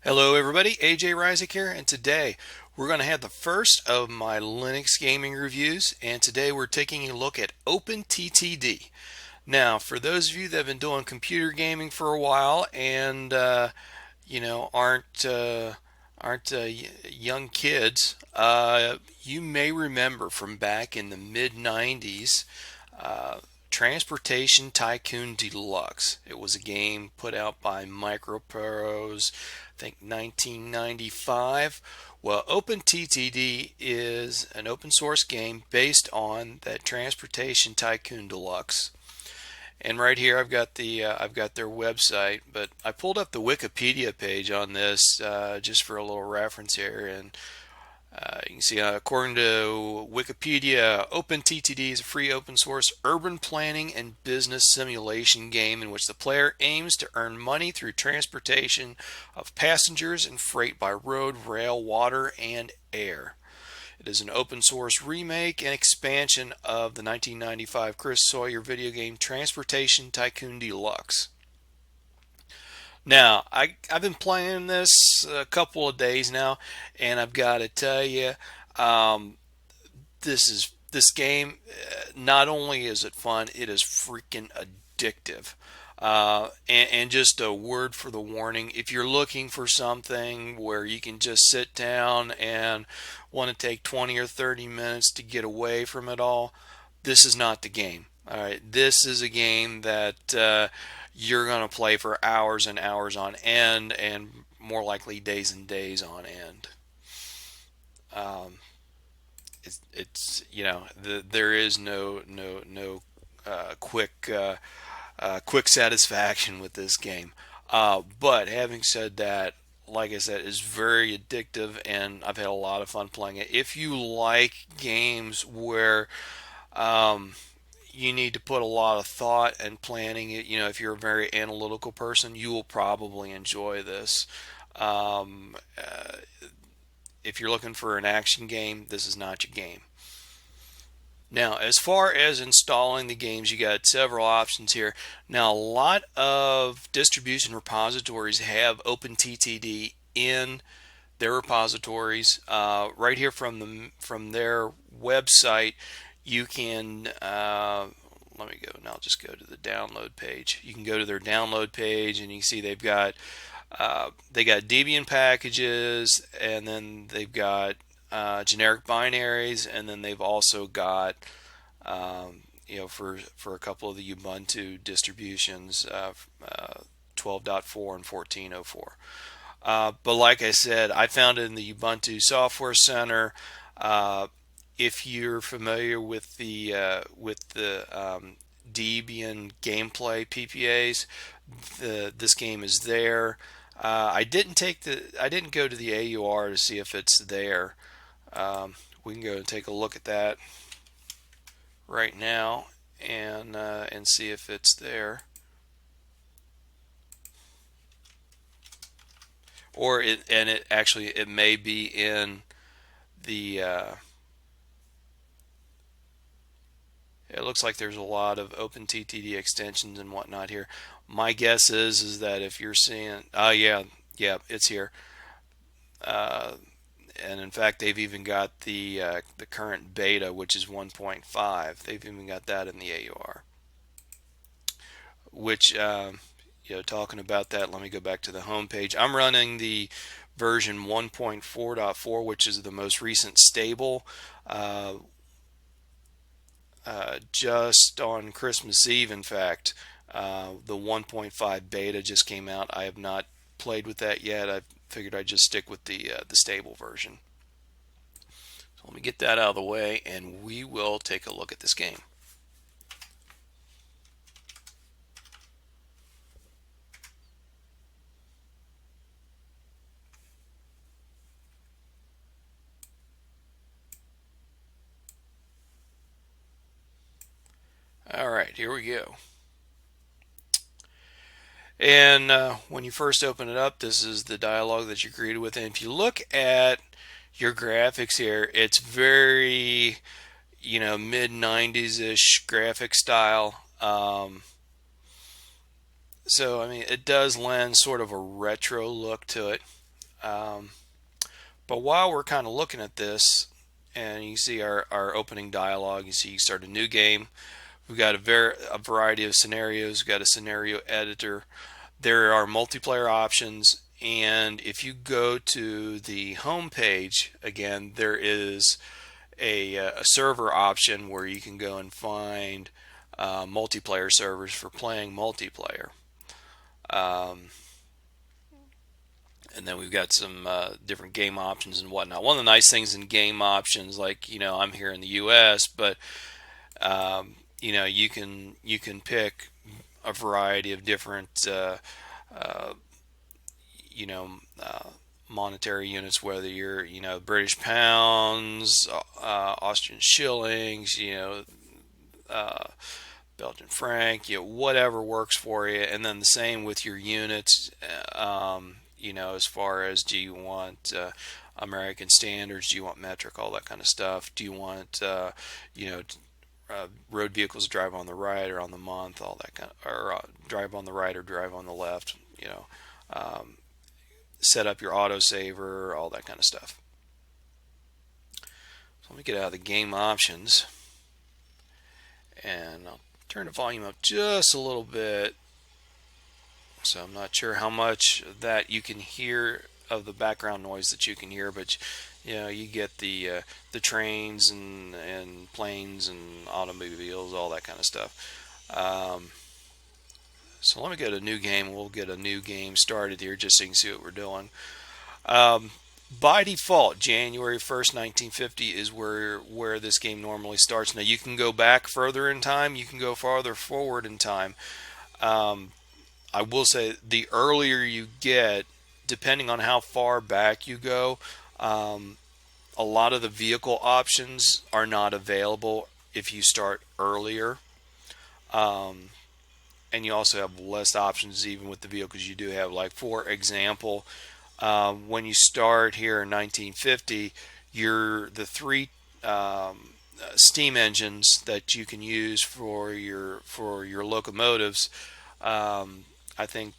Hello everybody, AJ Ryzik here, and today we're going to have the first of my Linux gaming reviews, and today we're taking a look at OpenTTD. Now, for those of you that have been doing computer gaming for a while and aren't young kids, you may remember from back in the mid 90s Transportation Tycoon Deluxe. It was a game put out by Microprose, I think 1995. Well, OpenTTD is an open source game based on that Transportation Tycoon Deluxe. And right here, I've got their website, but I pulled up the Wikipedia page on this just for a little reference here, and you can see, according to Wikipedia, OpenTTD is a free open source urban planning and business simulation game in which the player aims to earn money through transportation of passengers and freight by road, rail, water, and air. It is an open source remake and expansion of the 1995 Chris Sawyer video game Transportation Tycoon Deluxe. Now, I've been playing this a couple of days now, and I've got to tell you, um, this game. Not only is it fun, it is freaking addictive. And just a word for the warning: if you're looking for something where you can just sit down and want to take 20 or 30 minutes to get away from it all, this is not the game. All right, this is a game that you're going to play for hours and hours on end, and more likely days and days on end. Um, there is no quick satisfaction with this game. But having said that, like I said, it's very addictive, and I've had a lot of fun playing it. If you like games where um, you need to put a lot of thought and planning, if you're a very analytical person, you will probably enjoy this. Um, uh, if you're looking for an action game, this is not your game. Now, as far as installing the games, you got several options here. Now, a lot of distribution repositories have OpenTTD in their repositories. Right here from their website, you can let me go. Now, I'll just go to the download page. You can go to their download page, and you can see they got Debian packages, and then they've got generic binaries, and then they've also got for a couple of the Ubuntu distributions, 12.4 and 14.04. But like I said, I found it in the Ubuntu Software Center. If you're familiar with the Debian gameplay PPAs, this game is there. I didn't go to the AUR to see if it's there. We can go and take a look at that right now and see if it's there. Or it may be in the it looks like there's a lot of OpenTTD extensions and whatnot here. My guess is that if you're seeing, yeah, it's here. Uh, and in fact, they've even got the current beta, which is 1.5. They've even got that in the AUR. Which, talking about that, let me go back to the home page. I'm running the version 1.4.4, which is the most recent stable. Just on Christmas Eve, in fact, the 1.5 beta just came out. I have not played with that yet. I figured I'd just stick with the stable version. So let me get that out of the way, and we will take a look at this game. All right, here we go. And when you first open it up, this is the dialogue that you're greeted with. And if you look at your graphics here, it's very, mid 90s ish graphic style. So, I mean, it does lend sort of a retro look to it. Um, but while we're kind of looking at this, and you see our opening dialogue, you see you start a new game. We've got a variety of scenarios. We've got a scenario editor. There are multiplayer options, and if you go to the home page again, there is a server option where you can go and find multiplayer servers for playing multiplayer. Um, and then we've got some different game options and whatnot. One of the nice things in game options, like I'm here in the U.S., but you can pick a variety of different uh, you know uh, monetary units, whether you're British pounds, Austrian shillings, uh, Belgian franc, whatever works for you. And then the same with your units. As far as, do you want American standards? Do you want metric? All that kind of stuff. Do you want you know road vehicles drive on the right or on the month? All that kind of, or drive on the right or drive on the left. Um, Set up your autosaver, all that kind of stuff. So let me get out of the game options, and I'll turn the volume up just a little bit. So I'm not sure how much that you can hear of the background noise that you can hear, but you get the trains and planes and automobiles, all that kind of stuff. So let me go to new game. We'll get a new game started here just so you can see what we're doing. Um, by default, January 1st, 1950 is where this game normally starts. Now you can go back further in time. You can go farther forward in time. Um, I will say the earlier you get, depending on how far back you go, um, a lot of the vehicle options are not available if you start earlier. Um, and you also have less options even with the vehicles you do have. Like, for example, when you start here in 1950, the three steam engines that you can use for your locomotives. I think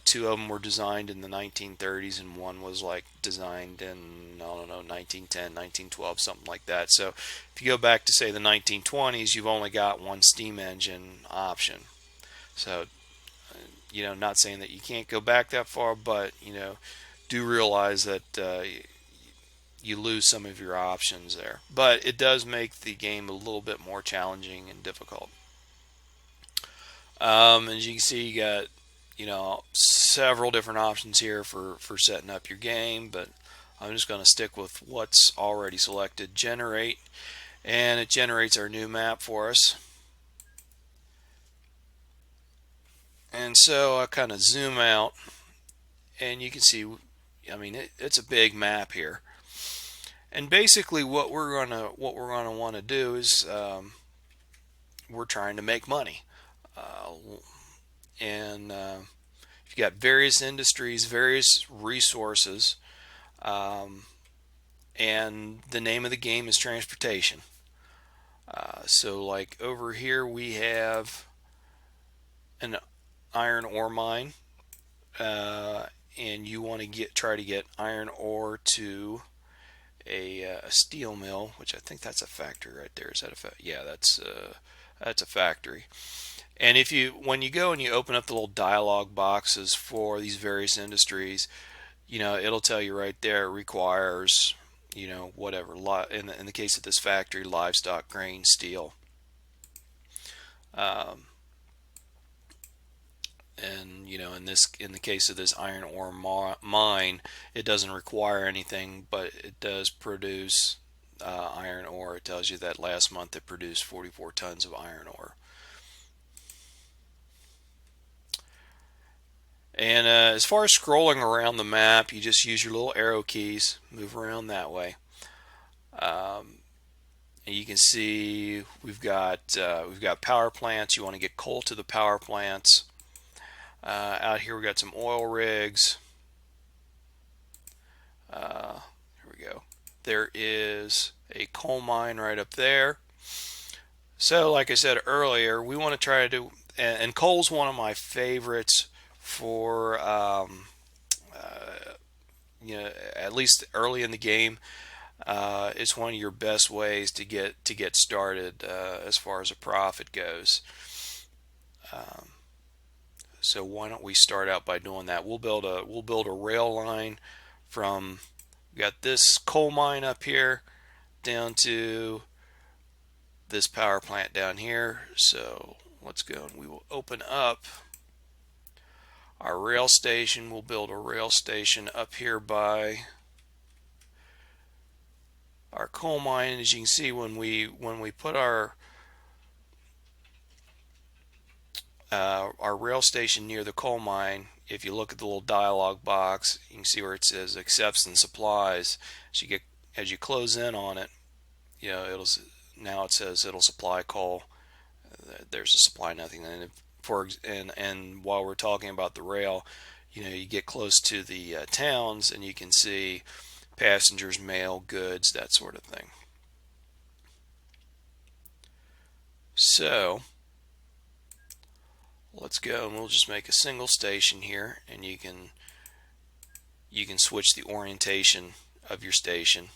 two of them were designed in the 1930s, and one was like designed in, I don't know, 1910, 1912, something like that. So if you go back to, say, the 1920s, you've only got one steam engine option. So not saying that you can't go back that far, but do realize that you lose some of your options there. But it does make the game a little bit more challenging and difficult. As you can see, you got several different options here for setting up your game, but I'm just going to stick with what's already selected. Generate, and it generates our new map for us. And so I kind of zoom out, and you can see, I mean, it's a big map here. And basically, what we're gonna want to do is we're trying to make money, and you've got various industries, various resources, um, and the name of the game is transportation. So, like over here, we have an iron ore mine, and you want to try to get iron ore to a steel mill, which I think that's a factory right there. Is that yeah, that's a factory. And when you go and you open up the little dialog boxes for these various industries, it'll tell you right there it requires, whatever. In the case of this factory, livestock, grain, steel. Um, and in the case of this iron ore mine, it doesn't require anything, but it does produce iron ore. It tells you that last month it produced 44 tons of iron ore. And as far as scrolling around the map, you just use your little arrow keys, move around that way. And you can see we've got power plants. You want to get coal to the power plants. Out here we got some oil rigs. Here we go. There is a coal mine right up there. So, like I said earlier, we want to try to do, and coal's one of my favorites for at least early in the game, it's one of your best ways to get started as far as a profit goes. So why don't we start out by doing that? We'll build a rail line from, we got this coal mine up here down to this power plant down here. So let's go and we will open up our rail station. We'll build a rail station up here by our coal mine. As you can see, when we put our rail station near the coal mine, if you look at the little dialog box, you can see where it says accepts and supplies. As you close in on it, now it says it'll supply coal. There's a supply nothing. And while we're talking about the rail, you get close to the towns and you can see passengers, mail, goods, that sort of thing. So let's go and we'll just make a single station here, and you can switch the orientation of your station.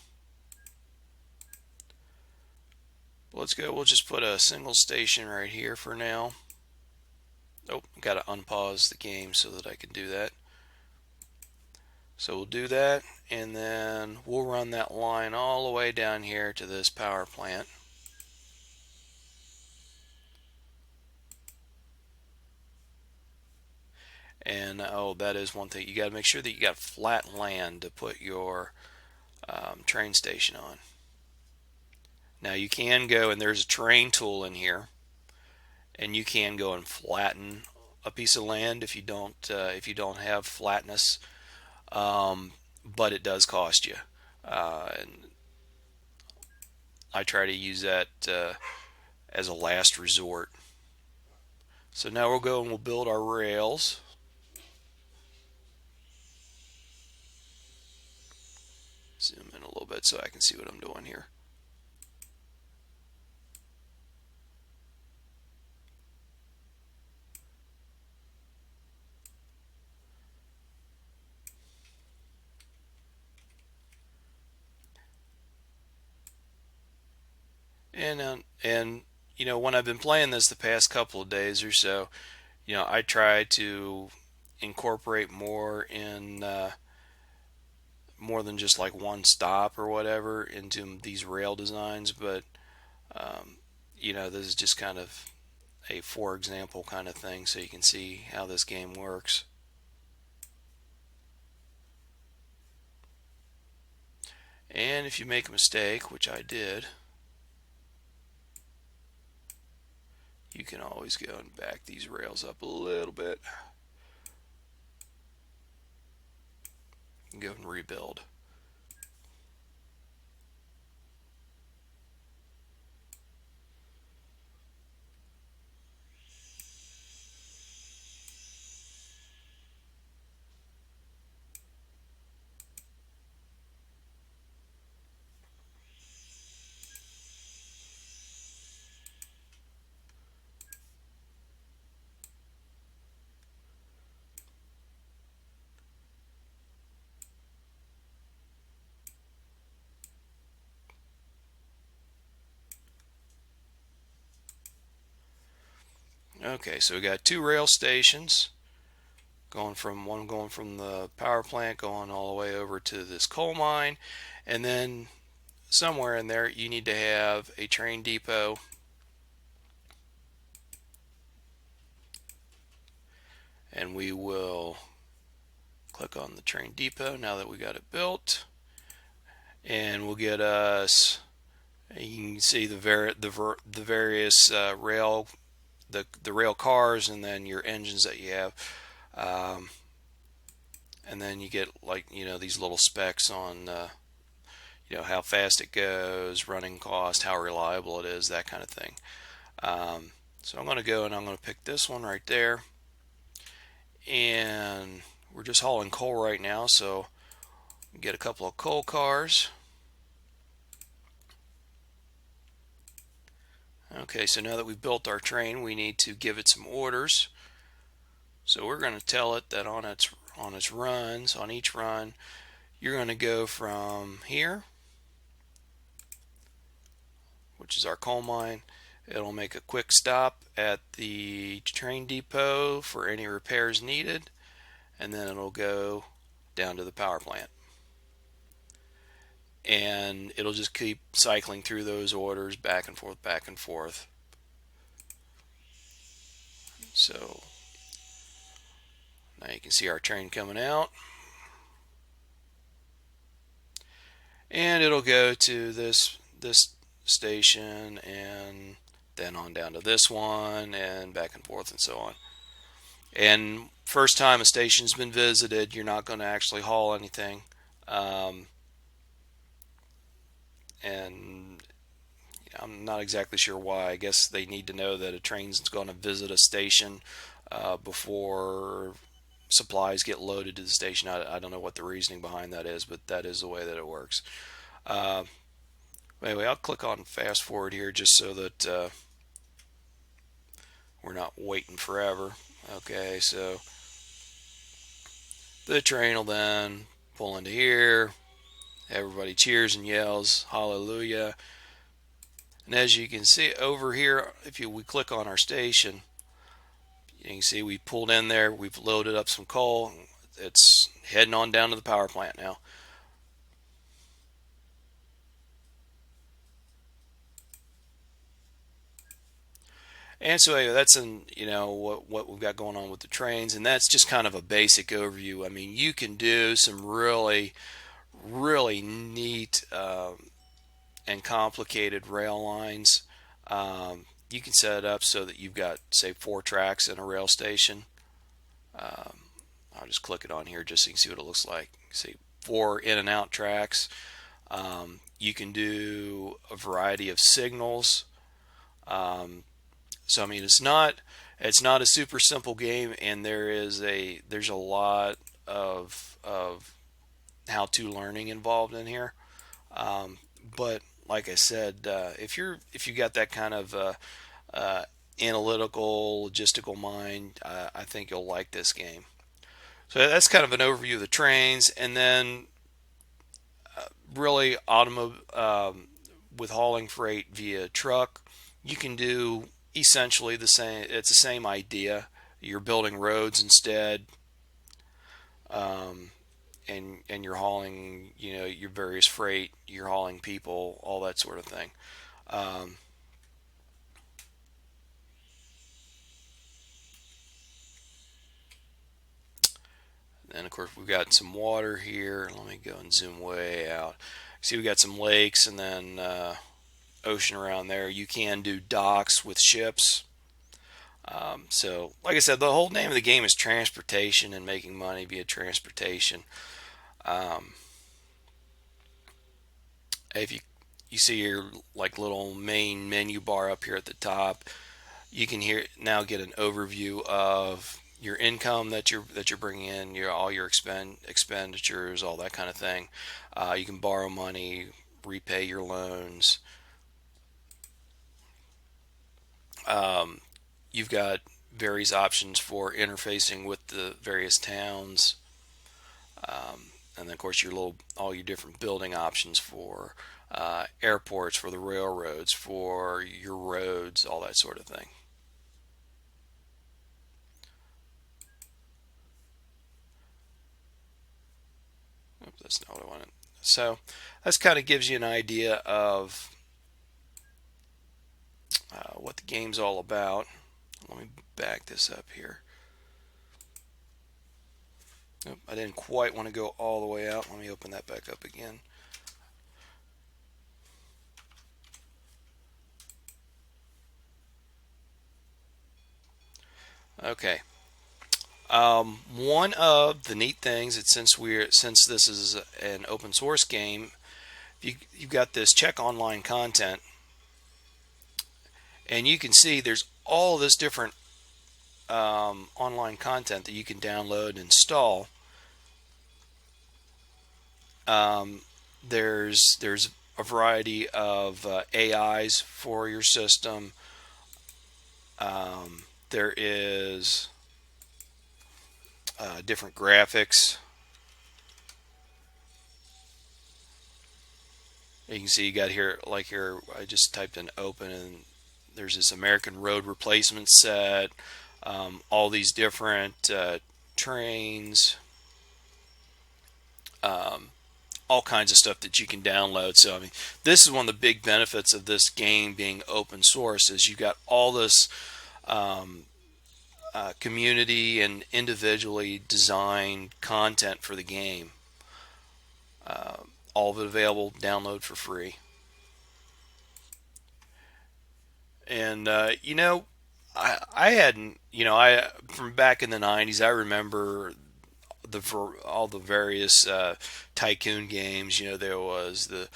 Let's go. We'll just put a single station right here for now. Oh, got to unpause the game so that I can do that. So we'll do that, and then we'll run that line all the way down here to this power plant. And that is one thing. You got to make sure that you got flat land to put your train station on. Now you can go, and there's a terrain tool in here, and you can go and flatten a piece of land if you don't have flatness, but it does cost you. And I try to use that as a last resort. So now we'll go and we'll build our rails. Zoom in a little bit so I can see what I'm doing here. And when I've been playing this the past couple of days or so, I try to incorporate more than just like one stop or whatever into these rail designs. But this is just kind of a for example kind of thing, so you can see how this game works. And if you make a mistake, which I did, you can always go and back these rails up a little bit and go and rebuild. Okay, so we got two rail stations going from the power plant going all the way over to this coal mine, and then somewhere in there you need to have a train depot. And we will click on the train depot now that we got it built, and we'll get us, you can see the various rail the rail cars, and then your engines that you have, and then you get these little specs on how fast it goes, running cost, how reliable it is, that kind of thing. So I'm going to go and I'm going to pick this one right there, and we're just hauling coal right now, so get a couple of coal cars. Okay, so now that we've built our train, we need to give it some orders. So we're going to tell it that on its runs, on each run, You're going to go from here, which is our coal mine. It'll make a quick stop at the train depot for any repairs needed, and then it'll go down to the power plant. And it'll just keep cycling through those orders back and forth, back and forth. So now you can see our train coming out. And it'll go to this station and then on down to this one and back and forth and so on. And first time a station's been visited, you're not going to actually haul anything. And I'm not exactly sure why. I guess they need to know that a train's going to visit a station before supplies get loaded to the station. I don't know what the reasoning behind that is, but that is the way that it works. Anyway, I'll click on fast forward here just so that we're not waiting forever. Okay, so the train will then pull into here. Everybody cheers and yells hallelujah. And as you can see over here, if we click on our station, you can see we pulled in there, we've loaded up some coal. It's heading on down to the power plant now. And so anyway, that's what we've got going on with the trains, and that's just kind of a basic overview. I mean, you can do some really neat and complicated rail lines. You can set it up so that you've got, say, 4 tracks in a rail station. I'll just click it on here just so you can see what it looks like. See, 4 in and out tracks. You can do a variety of signals. So I mean, it's not a super simple game, and there's a lot of how-to learning involved in here. But like I said, if you got that kind of analytical, logistical mind, I think you'll like this game. So that's kind of an overview of the trains, and then really with hauling freight via truck, you can do essentially the same. It's the same idea. You're building roads instead, and you're hauling, your various freight. You're hauling people, all that sort of thing. Um, and of course, we've got some water here. Let me go and zoom way out. See, we got some lakes and then ocean around there. You can do docks with ships. So, like I said, the whole name of the game is transportation and making money via transportation. Um, if you see your like little main menu bar up here at the top, you can now get an overview of your income that you're bringing in, all your expenditures, all that kind of thing. You can borrow money, repay your loans. You've got various options for interfacing with the various towns, and then of course all your different building options for airports, for the railroads, for your roads, all that sort of thing. Oops, that's not what I wanted. So that kind of gives you an idea of what the game's all about. Let me back this up here. Nope, I didn't quite want to go all the way out. Let me open that back up again. Okay. One of the neat things is since this is an open source game, you've got this check online content, and you can see there's all this different online content that you can download and install. There's a variety of AIs for your system. There is different graphics. You can see you got here, like here, I just typed in open, and there's this American Road Replacement set, all these different trains, um, all kinds of stuff that you can download. So I mean, this is one of the big benefits of this game being open source, is you got all this um, community and individually designed content for the game. All of it available, download for free. And I hadn't, I from back in the '90s, I remember for all the various tycoon games. There was the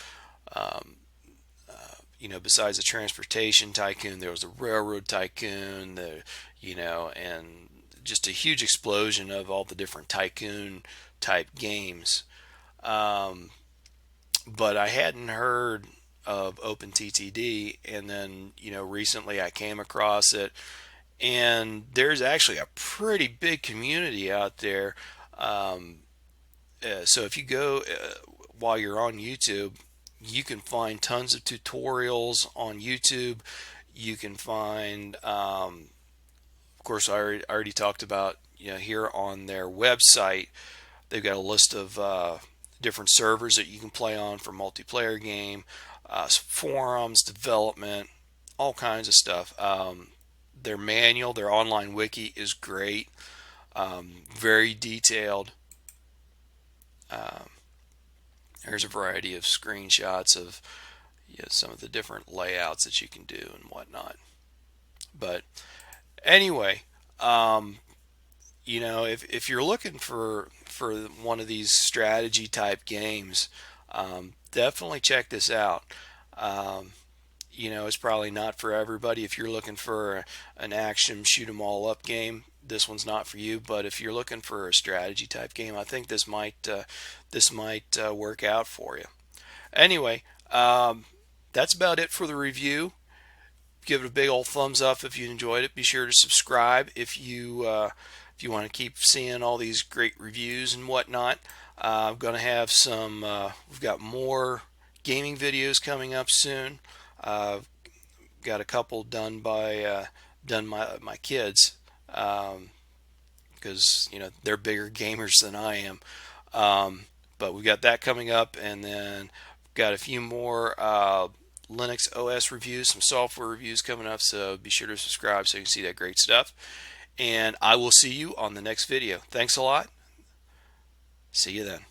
besides the transportation tycoon, there was the railroad tycoon, and just a huge explosion of all the different tycoon type games. Um, but I hadn't heard of OpenTTD, and then recently I came across it, and there's actually a pretty big community out there. Um, so if you go while you're on YouTube, you can find tons of tutorials on YouTube. You can find, of course, I already talked about, here on their website, they've got a list of different servers that you can play on for multiplayer game, forums, development, all kinds of stuff. Their manual, their online wiki is great, very detailed. Um, there's a variety of screenshots of some of the different layouts that you can do and whatnot. But anyway, um, if you're looking for one of these strategy type games, definitely check this out. Um, it's probably not for everybody. If you're looking for an action shoot 'em all up game, this one's not for you. But if you're looking for a strategy type game, I think this might work out for you. Anyway, that's about it for the review. Give it a big old thumbs up if you enjoyed it. Be sure to subscribe if you want to keep seeing all these great reviews and whatnot. I'm going to have some. We've got more gaming videos coming up soon. Got a couple done by my kids, because they're bigger gamers than I am. But we've got that coming up, and then got a few more Linux OS reviews, some software reviews coming up. So be sure to subscribe so you can see that great stuff. And I will see you on the next video. Thanks a lot. See you then.